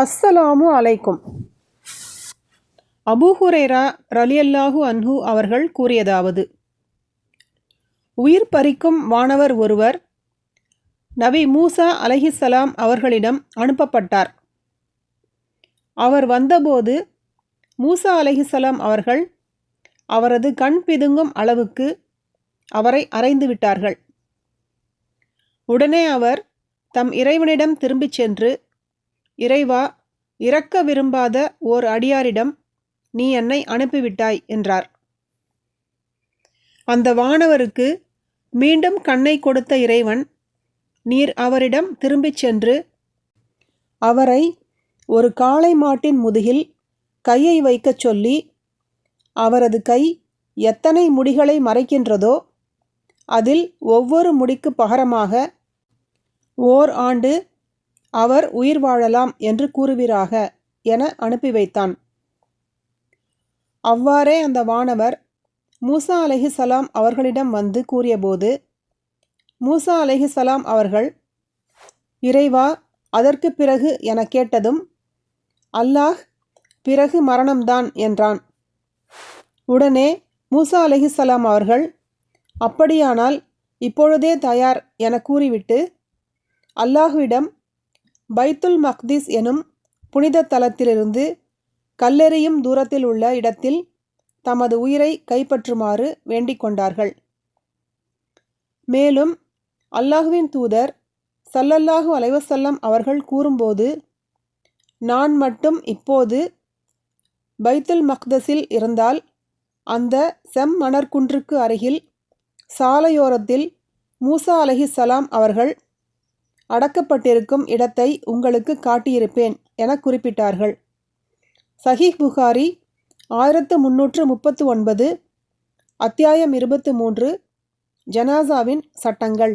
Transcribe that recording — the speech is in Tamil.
அஸ்ஸலாமு அலைக்கும். அபூ ஹுரைரா ரலியல்லாஹு அன்ஹு அவர்கள் கூறியதாவது, உயிர் பறிக்கும் வானவர் ஒருவர் நபி மூசா அலைஹிஸ்ஸலாம் அவர்களிடம் அனுப்பப்பட்டார். அவர் வந்தபோது மூசா அலைஹிஸ்ஸலாம் அவர்கள் அவரது கண் பிதுங்கும் அளவுக்கு அவரை அறைந்து விட்டார்கள். உடனே அவர் தம் இறைவனிடம் திரும்பிச் சென்று, இறைவா, இறக்க விரும்பாத ஓர் அடியாரிடம் நீ என்னை அனுப்பிவிட்டாய் என்றார். அந்த வானவருக்கு மீண்டும் கண்ணை கொடுத்த இறைவன், நீர் அவரிடம் திரும்பிச் சென்று அவரை ஒரு காளை மாட்டின் முதுகில் கையை வைக்கச் சொல்லி, அவரது கை எத்தனை முடிகளை மறைக்கின்றதோ அதில் ஒவ்வொரு முடிக்கு பகரமாக ஓர் ஆண்டு அவர் உயிர் வாழலாம் என்று கூறுவீராக என அனுப்பி வைத்தான். அவ்வாறே அந்த வானவர் மூசா அலைஹிஸ்ஸலாம் அவர்களிடம் வந்து கூறியபோது மூசா அலைஹிஸ்ஸலாம் அவர்கள், இறைவா, அதற்கு பிறகு என கேட்டதும் அல்லாஹ், பிறகு மரணம்தான் என்றான். உடனே மூசா அலைஹிஸ்ஸலாம் அவர்கள், அப்படியானால் இப்பொழுதே தயார் என கூறிவிட்டு அல்லாஹ்விடம் பைத்துல் மக்திஸ் எனும் புனித தலத்திலிருந்து கல்லெறியும் தூரத்தில் உள்ள இடத்தில் தமது உயிரை கைப்பற்றுமாறு வேண்டிக் கொண்டார்கள். மேலும் அல்லாஹ்வின் தூதர் ஸல்லல்லாஹு அலைஹி வஸல்லம் அவர்கள் கூறும்போது, நான் மட்டும் இப்போது பைத்துல் மக்தஸில் இருந்தால் அந்த செம்மணற்குன்றுக்கு அருகில் சாலையோரத்தில் மூசா அலைஹிஸ்ஸலாம் அவர்கள் அடக்கப்பட்டிருக்கும் இடத்தை உங்களுக்கு காட்டியிருப்பேன் என குறிப்பிட்டார்கள். சஹீஹ் புகாரி 1339, அத்தியாயம் 23, ஜனாசாவின் சட்டங்கள்.